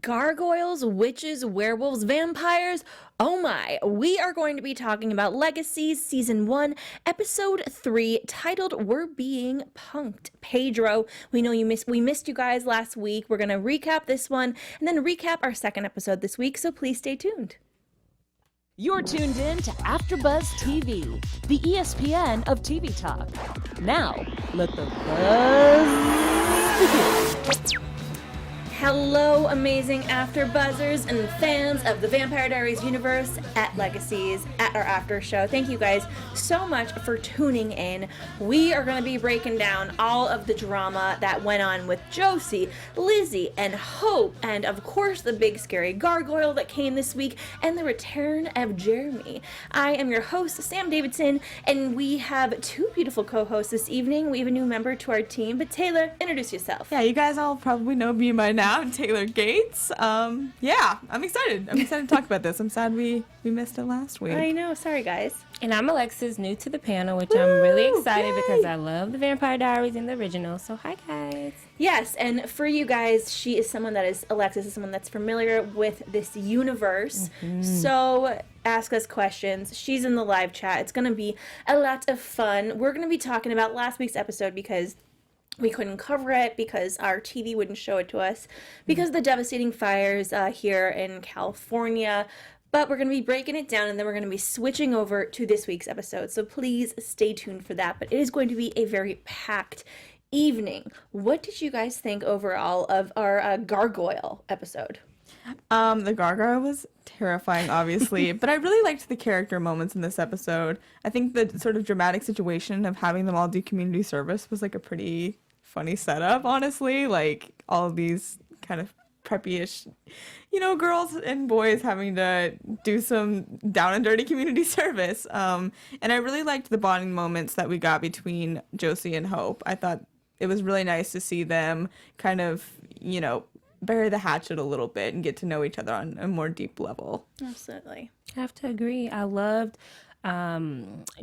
Gargoyles, witches, werewolves, vampires. Oh my, we are going to be talking about Legacies Season 1, Episode 3, titled We're Being Punked. Pedro, we know we missed you guys last week. We're going to recap this one and then recap our second episode this week, so please stay tuned. You're tuned in to AfterBuzz TV, the ESPN of TV talk. Now, let the buzz begin. Hello, amazing AfterBuzzers and fans of the Vampire Diaries universe at Legacies, at our after show. Thank you guys so much for tuning in. We are going to be breaking down all of the drama that went on with Josie, Lizzie, and Hope, and of course the big scary gargoyle that came this week, and the return of Jeremy. I am your host, Sam Davidson, and we have two beautiful co-hosts this evening. We have a new member to our team, but Taylor, introduce yourself. Yeah, you guys all probably know me by now. Taylor Gates. Yeah, I'm excited. I'm excited to talk about this. I'm sad we missed it last week. I know. Sorry, guys. And I'm Alexus, new to the panel, which I'm really excited because I love the Vampire Diaries in the original. So hi, guys. Yes, and for you guys, Alexus is someone that's familiar with this universe. Mm-hmm. So ask us questions. She's in the live chat. It's going to be a lot of fun. We're going to be talking about last week's episode because we couldn't cover it because our TV wouldn't show it to us because of the devastating fires here in California. But we're going to be breaking it down, and then we're going to be switching over to this week's episode. So please stay tuned for that. But it is going to be a very packed evening. What did you guys think overall of our Gargoyle episode? The gargoyle was terrifying, obviously, but I really liked the character moments in this episode. I think the sort of dramatic situation of having them all do community service was like a pretty funny setup, honestly. Like all of these kind of preppy-ish, girls and boys having to do some down and dirty community service. And I really liked the bonding moments that we got between Josie and Hope. I thought it was really nice to see them kind of, bury the hatchet a little bit and get to know each other on a more deep level. Absolutely. I have to agree. I loved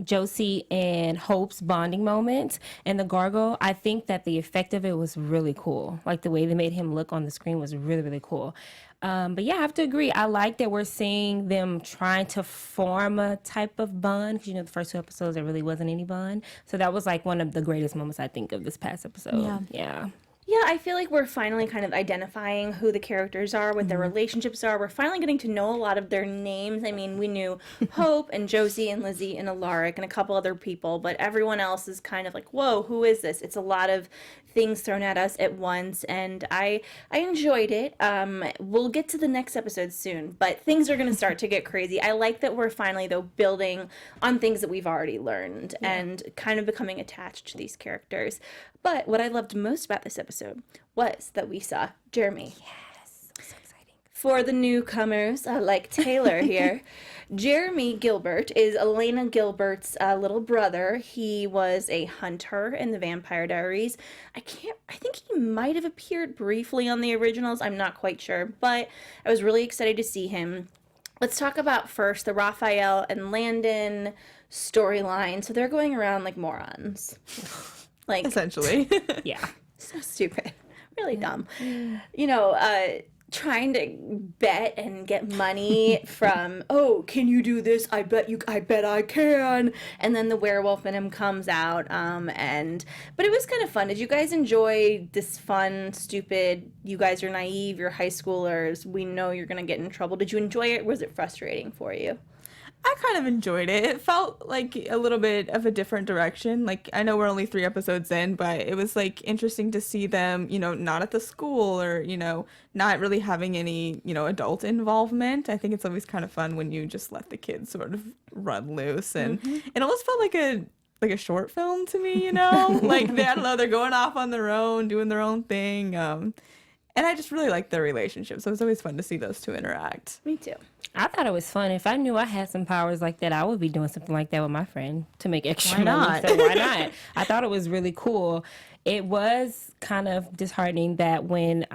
Josie and Hope's bonding moments, and the gargoyle. I think that the effect of it was really cool. Like the way they made him look on the screen was really, really cool. But yeah, I have to agree. I like that we're seeing them trying to form a type of bond because, the first two episodes, there really wasn't any bond. So that was like one of the greatest moments, I think, of this past episode. Yeah. Yeah, I feel like we're finally kind of identifying who the characters are, what their relationships are. We're finally getting to know a lot of their names. I mean, we knew Hope and Josie and Lizzie and Alaric and a couple other people, but everyone else is kind of like, whoa, who is this? It's a lot of things thrown at us at once, and I enjoyed it. We'll get to the next episode soon, but things are going to start to get crazy. I like that we're finally, though, building on things that we've already learned and kind of becoming attached to these characters. But what I loved most about this episode was that we saw Jeremy. Yes, so exciting. For the newcomers, like Taylor here, Jeremy Gilbert is Elena Gilbert's little brother. He was a hunter in the Vampire Diaries. I think he might have appeared briefly on the originals. I'm not quite sure, but I was really excited to see him. Let's talk about first the Raf and Landon storyline. So they're going around like morons. Like essentially. Yeah. So stupid. Really dumb. Trying to bet and get money from, can you do this? I bet I can. And then the werewolf in him comes out. But it was kind of fun. Did you guys enjoy this fun, stupid, you guys are naive, you're high schoolers, we know you're going to get in trouble. Did you enjoy it? Or was it frustrating for you? I kind of enjoyed it. It felt like a little bit of a different direction. Like, I know we're only 3 episodes in, but it was, like, interesting to see them, not at the school or, not really having any, adult involvement. I think it's always kind of fun when you just let the kids sort of run loose. And it almost felt like a short film to me, Like, I don't know, they're going off on their own, doing their own thing. And I just really liked their relationship. So it was always fun to see those two interact. Me too. I thought it was fun. If I knew I had some powers like that, I would be doing something like that with my friend to make extra money. Not? So why not? I thought it was really cool. It was kind of disheartening that when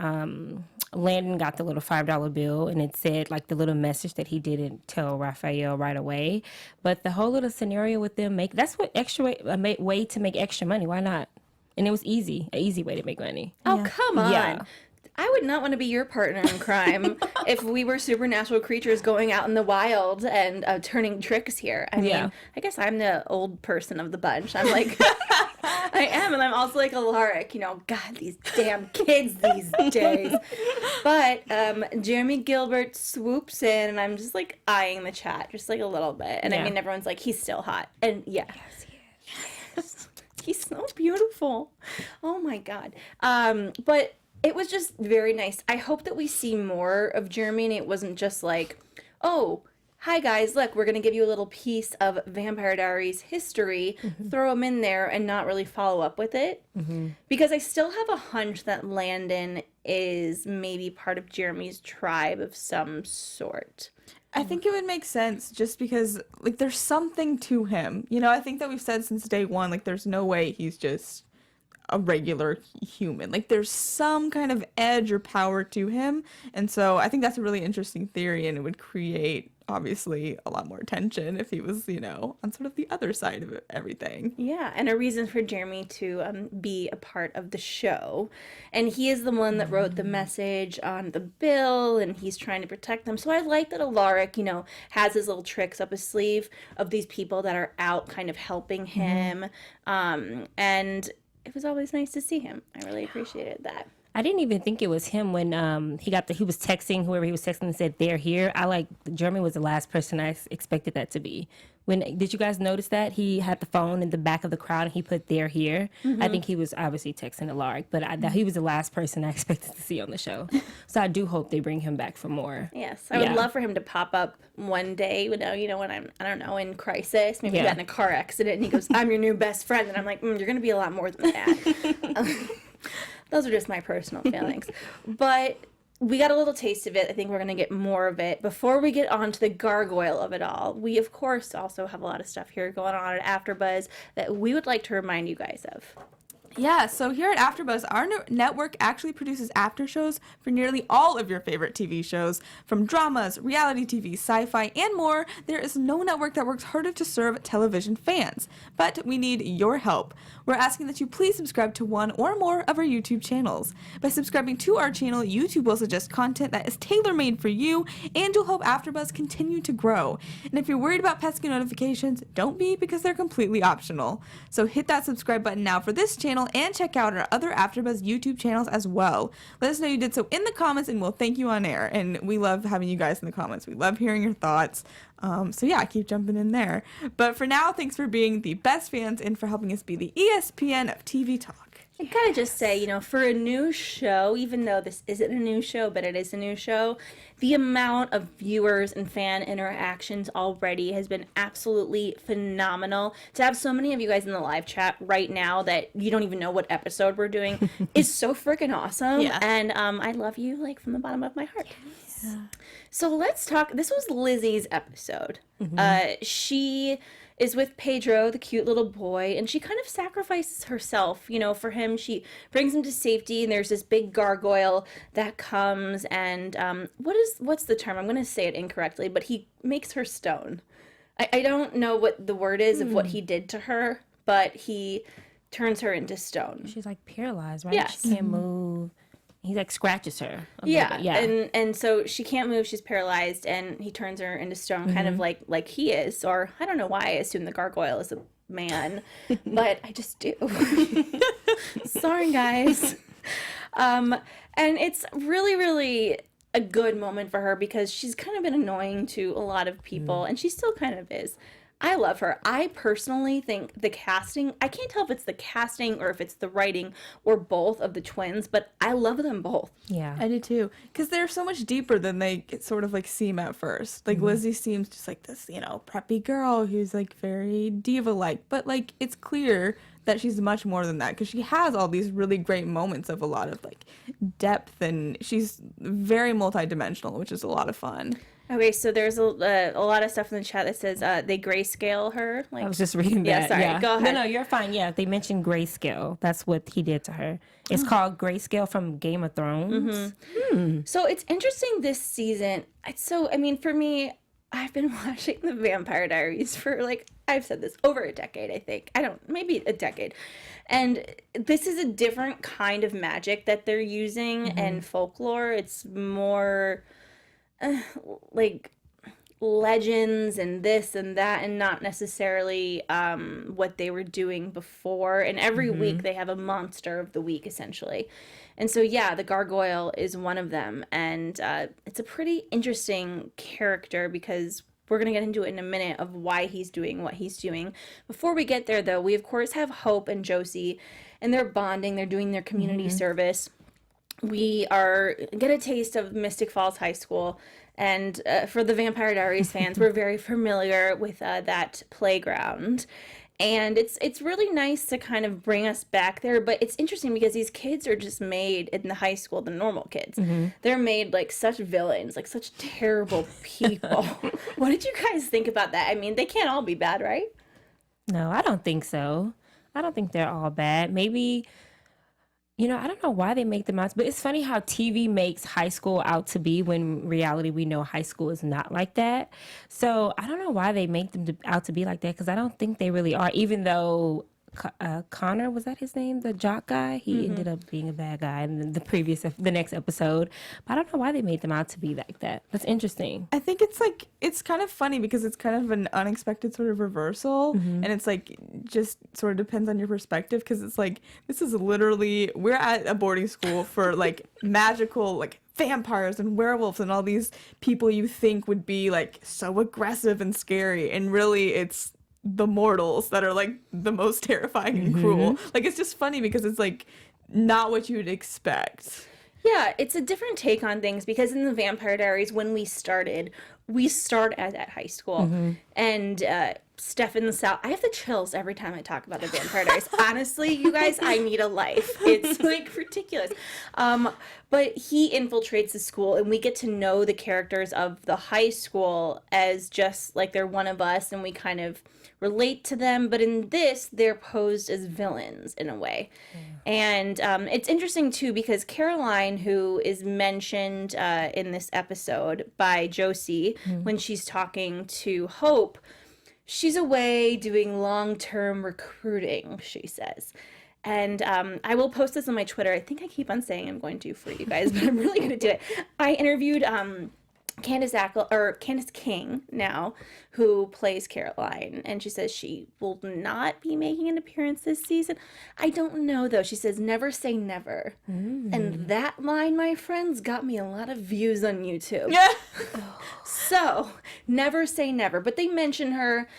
Landon got the little $5 bill and it said like the little message that he didn't tell Raphael right away. But the whole little scenario with them that's what way to make extra money. Why not? And it was an easy way to make money. Oh, come on. Yeah. I would not want to be your partner in crime if we were supernatural creatures going out in the wild and turning tricks here. I mean, I guess I'm the old person of the bunch. I'm like, I am, and I'm also like Alaric, God, these damn kids these days. But Jeremy Gilbert swoops in, and I'm just like eyeing the chat just like a little bit. And I mean, everyone's like, he's still hot. And yes, he is. He's so beautiful. Oh my God. But it was just very nice. I hope that we see more of Jeremy, and it wasn't just like, oh, hi guys, look, we're going to give you a little piece of Vampire Diaries history, throw them in there and not really follow up with it. Because I still have a hunch that Landon is maybe part of Jeremy's tribe of some sort. I think it would make sense just because, like, there's something to him. I think that we've said since day one, like, there's no way he's just a regular human. Like, there's some kind of edge or power to him. And so I think that's a really interesting theory, and it would create, obviously, a lot more tension if he was, on sort of the other side of everything. Yeah, and a reason for Jeremy to be a part of the show. And he is the one that wrote the message on the bill, and he's trying to protect them. So I like that Alaric, has his little tricks up his sleeve of these people that are out kind of helping him. And it was always nice to see him. I really appreciated that. I didn't even think it was him when he was texting whoever he was texting and said they're here. Jeremy was the last person I expected that to be. Did you guys notice that he had the phone in the back of the crowd and he put they're here? I think he was obviously texting Alaric, but he was the last person I expected to see on the show. So I do hope they bring him back for more. Yes, I would love for him to pop up one day. When I'm I don't know, in crisis, maybe he got in a car accident and he goes, "I'm your new best friend," and I'm like, "You're gonna be a lot more than that." Those are just my personal feelings. But we got a little taste of it. I think we're going to get more of it. Before we get on to the gargoyle of it all, we, of course, also have a lot of stuff here going on at AfterBuzz that we would like to remind you guys of. Yeah, so here at AfterBuzz, our network actually produces after shows for nearly all of your favorite TV shows. From dramas, reality TV, sci-fi, and more, there is no network that works harder to serve television fans. But we need your help. We're asking that you please subscribe to one or more of our YouTube channels. By subscribing to our channel, YouTube will suggest content that is tailor-made for you, and you'll help AfterBuzz continue to grow. And if you're worried about pesky notifications, don't be, because they're completely optional. So hit that subscribe button now for this channel, and check out our other AfterBuzz YouTube channels as well. Let us know you did so in the comments, and we'll thank you on air. And we love having you guys in the comments. We love hearing your thoughts. So yeah, keep jumping in there. But for now, thanks for being the best fans and for helping us be the ESPN of TV talk. I gotta just say, for a new show, even though this isn't a new show, but it is a new show, the amount of viewers and fan interactions already has been absolutely phenomenal. To have so many of you guys in the live chat right now that you don't even know what episode we're doing is so freaking awesome. Yeah. And I love you, like, from the bottom of my heart. Yeah. So let's talk. This was Lizzie's episode. She is with Pedro, the cute little boy, and she kind of sacrifices herself, for him. She brings him to safety, and there's this big gargoyle that comes, and what's the term? I'm going to say it incorrectly, but he makes her stone. I don't know what the word is of what he did to her, but he turns her into stone. She's like paralyzed, right? Yes. She can't move. He like scratches her. Yeah. And so she can't move. She's paralyzed, and he turns her into stone, kind of like he is. Or I don't know why I assume the gargoyle is a man, but I just do. Sorry, guys. And it's really, really a good moment for her because she's kind of been annoying to a lot of people, and she still kind of is. I love her. I personally think the casting, I can't tell if it's the casting or if it's the writing or both of the twins, but I love them both. Yeah. I do too. Because they're so much deeper than they sort of like seem at first. Like Lizzie seems just like this, preppy girl who's like very diva-like. But like it's clear that she's much more than that because she has all these really great moments of a lot of like depth, and she's very multidimensional, which is a lot of fun. Okay, so there's a lot of stuff in the chat that says they grayscale her. Like, I was just reading that. Yeah, sorry. Go ahead. No, you're fine. Yeah, they mentioned grayscale. That's what he did to her. It's called grayscale from Game of Thrones. So it's interesting this season. For me, I've been watching the Vampire Diaries for like, I've said this, over a decade, I think. Maybe a decade. And this is a different kind of magic that they're using and folklore. It's more like legends and this and that, and not necessarily what they were doing before. And every week they have a monster of the week, essentially. And so, yeah, the Gargoyle is one of them. And it's a pretty interesting character because we're going to get into it in a minute of why he's doing what he's doing. Before we get there, though, we, of course, have Hope and Josie, and they're bonding. They're doing their community service. We get a taste of Mystic Falls High School. And for the Vampire Diaries fans, we're very familiar with that playground. And it's really nice to kind of bring us back there. But it's interesting because these kids are just made in the high school, the normal kids. They're made like such villains, like such terrible people. What did you guys think about that? I mean, they can't all be bad, right? No, I don't think so. I don't think they're all bad. Maybe, I don't know why they make them out, but it's funny how TV makes high school out to be when in reality we know high school is not like that. So I don't know why they make them out to be like that, because I don't think they really are, even though Connor, was that his name? The jock guy? He ended up being a bad guy in the next episode. But I don't know why they made them out to be like that. That's interesting. I think it's kind of funny because it's kind of an unexpected sort of reversal, and it's like just sort of depends on your perspective, because it's like this is literally, we're at a boarding school for like magical like vampires and werewolves and all these people you think would be like so aggressive and scary, and really it's the mortals that are like the most terrifying and cruel. Like, it's just funny because it's like not what you'd expect. Yeah, it's a different take on things because in the Vampire Diaries, when we start at high school. And Stefan Sal, I have the chills every time I talk about the Vampire Diaries. Honestly, you guys, I need a life. It's like ridiculous. But he infiltrates the school, and we get to know the characters of the high school as just like they're one of us, and we kind of relate to them. But in this, they're posed as villains in a way. And it's interesting too because Caroline, who is mentioned in this episode by Josie when she's talking to Hope, she's away doing long-term recruiting, she says. And I will post this on my Twitter. I think I keep on saying I'm going to for you guys, but I'm really going to do it. I interviewed Candace King now, who plays Caroline, and she says she will not be making an appearance this season. I don't know, though. She says never say never. And that line, my friends, got me a lot of views on YouTube. So, never say never. But they mention her.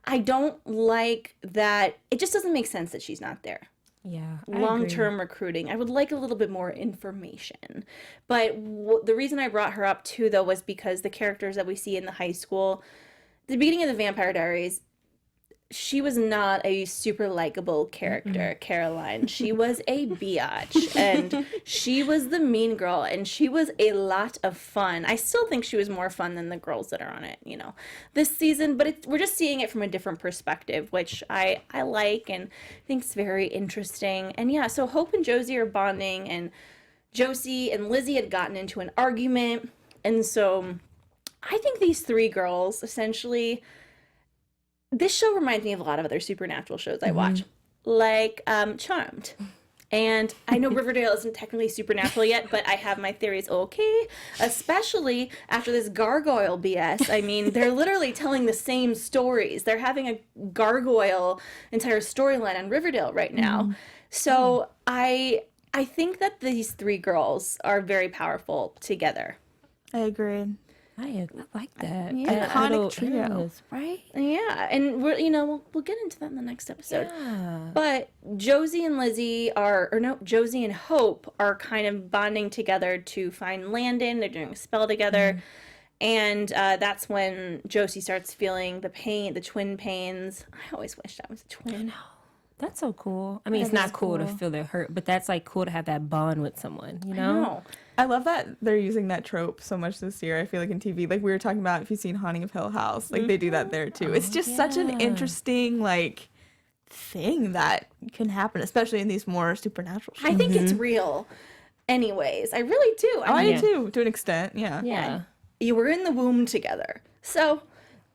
I don't like that. It just doesn't make sense that she's not there. Yeah. Long-term recruiting. I would like a little bit more information. But the reason I brought her up too, though, was because the characters that we see in the high school, the beginning of the Vampire Diaries, she was not a super likable character, Caroline. She was a biatch, and she was the mean girl, and she was a lot of fun. I still think she was more fun than the girls that are on it, this season, but we're just seeing it from a different perspective, which I like and think is very interesting. And yeah, so Hope and Josie are bonding, and Josie and Lizzie had gotten into an argument, and so I think these three girls essentially... This show reminds me of a lot of other supernatural shows I watch, like Charmed. And I know Riverdale isn't technically supernatural yet, but I have my theories, okay? Especially after this Gargoyle BS. I mean, they're literally telling the same stories. They're having a Gargoyle entire storyline on Riverdale right now. So I think that these three girls are very powerful together. I agree. I like that. Yeah. Iconic trio. Right? Yeah, and we'll get into that in the next episode. Yeah. But Josie and Josie and Hope are kind of bonding together to find Landon. They're doing a spell together. And that's when Josie starts feeling the pain, the twin pains. I always wish I was a twin. That's so cool. I mean, it's not cool to feel their hurt, but that's like cool to have that bond with someone, I know. I love that they're using that trope so much this year. I feel like in TV, like we were talking about, if you've seen Haunting of Hill House, like they do that there too. It's just such an interesting like thing that can happen, especially in these more supernatural shows. I think it's real. Anyways, I really do. I do too, to an extent. Yeah. You were in the womb together. So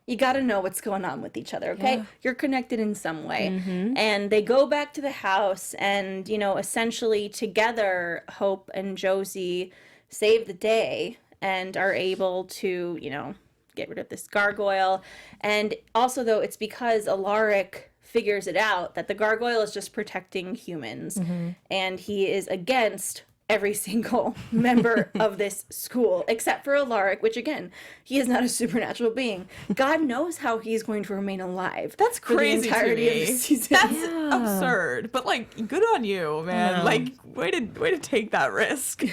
you got to know what's going on with each other, okay? You're connected in some way. And they go back to the house and, essentially together, Hope and Josie save the day and are able to, get rid of this gargoyle. And also, though, it's because Alaric figures it out that the gargoyle is just protecting humans. And he is against every single member of this school, except for Alaric, which again, he is not a supernatural being. God knows how he's going to remain alive. That's crazy for the entirety to me. of the season. That's absurd. But good on you, man. Way to take that risk.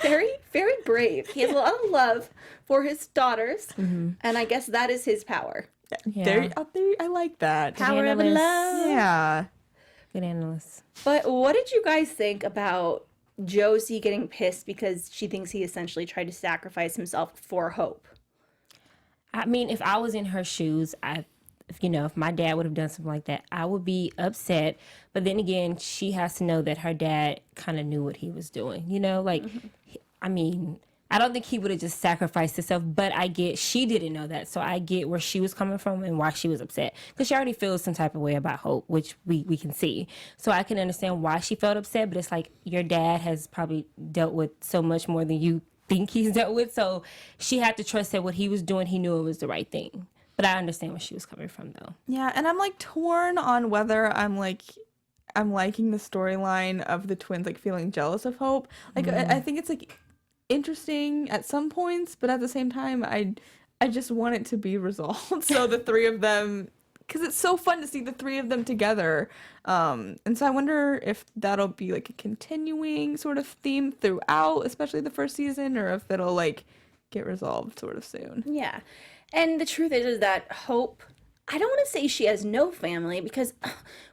Very, very brave. He has a lot of love for his daughters, and I guess that is his power. There, I like that. Power of love. Yeah. Good analyst. But what did you guys think about Josie getting pissed because she thinks he essentially tried to sacrifice himself for Hope? I mean, if I was in her shoes, if my dad would have done something like that, I would be upset. But then again, she has to know that her dad kind of knew what he was doing. I mean, I don't think he would have just sacrificed himself, but I get she didn't know that. So I get where she was coming from and why she was upset. Because she already feels some type of way about Hope, which we can see. So I can understand why she felt upset, but it's like your dad has probably dealt with so much more than you think he's dealt with. So she had to trust that what he was doing, he knew it was the right thing. But I understand where she was coming from, though. Yeah, and I'm torn on whether I'm liking the storyline of the twins feeling jealous of Hope. I think it's interesting at some points, but at the same time I just want it to be resolved. So the three of them, because it's so fun to see the three of them together. And so I wonder if that'll be a continuing sort of theme throughout, especially the first season, or if it'll get resolved sort of soon. Yeah. And the truth is that Hope, I don't want to say she has no family because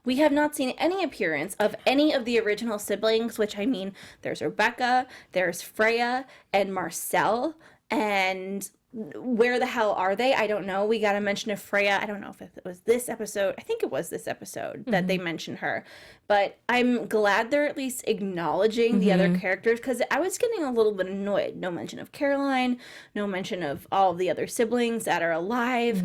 we have not seen any appearance of any of the original siblings, which I mean, there's Rebecca, there's Freya, and Marcel, and where the hell are they? I don't know. We got a mention of Freya. I don't know if it was this episode. I think it was this episode that they mentioned her. But I'm glad they're at least acknowledging the other characters because I was getting a little bit annoyed. No mention of Caroline, no mention of all of the other siblings that are alive.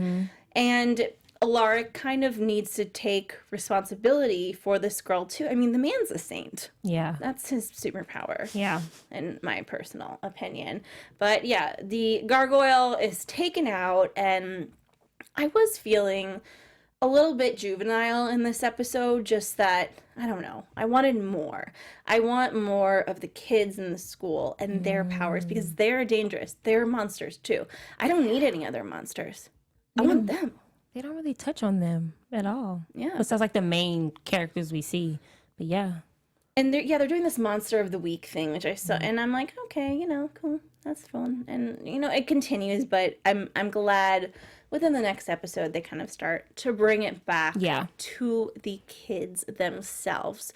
And Alaric kind of needs to take responsibility for this girl too. I mean, the man's a saint. Yeah. That's his superpower. Yeah. In my personal opinion. But yeah, the gargoyle is taken out, and I was feeling a little bit juvenile in this episode, just that, I don't know, I wanted more. I want more of the kids in the school and their powers because they're dangerous. They're monsters too. I don't need any other monsters. I want them. They don't really touch on them at all. Yeah. Besides the main characters we see. But yeah. And they're doing this monster of the week thing, which I saw, and I'm like, okay, cool, that's fun. And it continues, but I'm glad within the next episode they kind of start to bring it back to the kids themselves.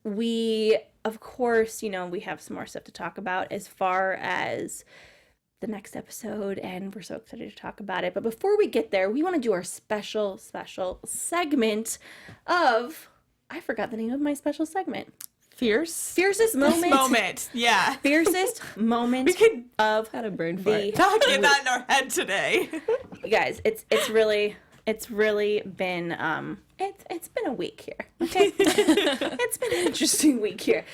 We of course, we have some more stuff to talk about as far as the next episode, and we're so excited to talk about it. But before we get there, we want to do our special segment of, I forgot the name of my special segment. Fiercest moment. Yeah. Fiercest moment of Had a brain the fart. Not get that in our head today. You guys, it's really been it's been a week here. Okay. It's been an interesting week here.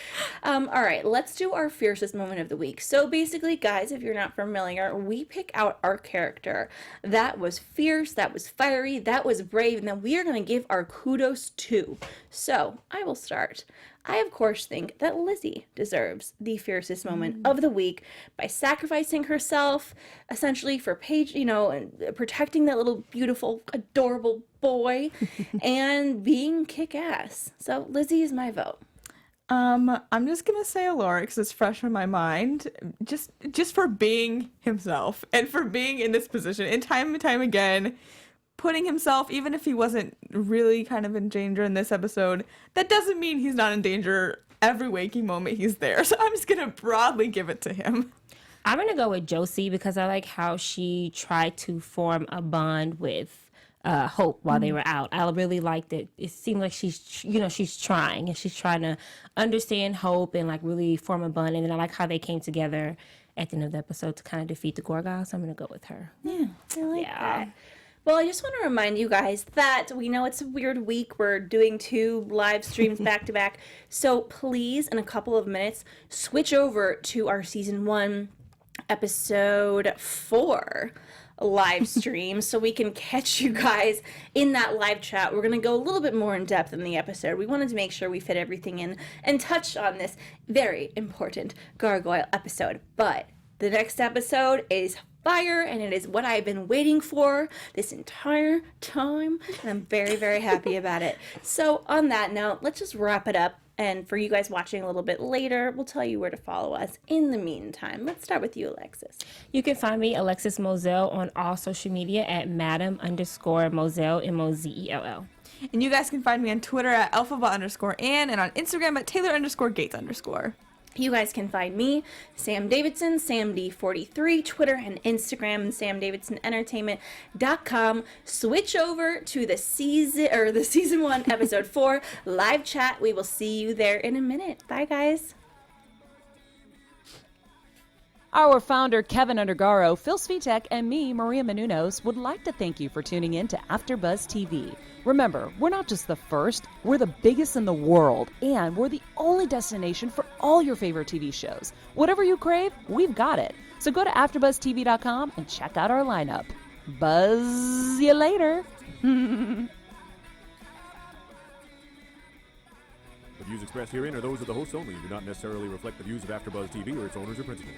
All right, let's do our fiercest moment of the week. So basically, guys, if you're not familiar, we pick out our character that was fierce, that was fiery, that was brave, and then we are going to give our kudos to. So I will start. I, of course, think that Lizzie deserves the fiercest moment of the week by sacrificing herself, essentially, for Paige, and protecting that little, beautiful, adorable boy, and being kick-ass. So Lizzie is my vote. I'm just gonna say Alaric because it's fresh in my mind. Just for being himself and for being in this position and time again, putting himself, even if he wasn't really kind of in danger in this episode, that doesn't mean he's not in danger every waking moment he's there. So I'm just gonna broadly give it to him. I'm gonna go with Josie because I like how she tried to form a bond with Hope while they were out. I really liked it. It seemed like she's trying, and she's trying to understand Hope and really form a bond. And then I like how they came together at the end of the episode to kind of defeat the Gargoyle. So I'm going to go with her. Yeah, I like that. Well, I just want to remind you guys that we know it's a weird week. We're doing 2 live streams back to back. So please, in a couple of minutes, switch over to our season 1, episode 4 live stream so we can catch you guys in that live chat. We're going to go a little bit more in depth in the episode. We wanted to make sure we fit everything in and touch on this very important Gargoyle episode. But the next episode is fire, and it is what I've been waiting for this entire time, and I'm very, very happy about it. So on that note, let's just wrap it up, and for you guys watching a little bit later, we'll tell you where to follow us. In the meantime, let's start with you, Alexis. You can find me, Alexus Mozell, on all social media at Madam_Mozell, Mozell. And you guys can find me on Twitter at Alphaba_Ann and on Instagram at Taylor_Gates_. You guys can find me, Sam Davidson, SamD43, Twitter and Instagram, and SamDavidsonEntertainment.com. Switch over to the season 1, episode 4 live chat. We will see you there in a minute. Bye, guys. Our founder, Kevin Undergaro, Phil Svitek, and me, Maria Menounos, would like to thank you for tuning in to AfterBuzz TV. Remember, we're not just the first, we're the biggest in the world, and we're the only destination for all your favorite TV shows. Whatever you crave, we've got it. So go to AfterBuzzTV.com and check out our lineup. Buzz you later. The views expressed herein are those of the hosts only and do not necessarily reflect the views of AfterBuzz TV or its owners or principals.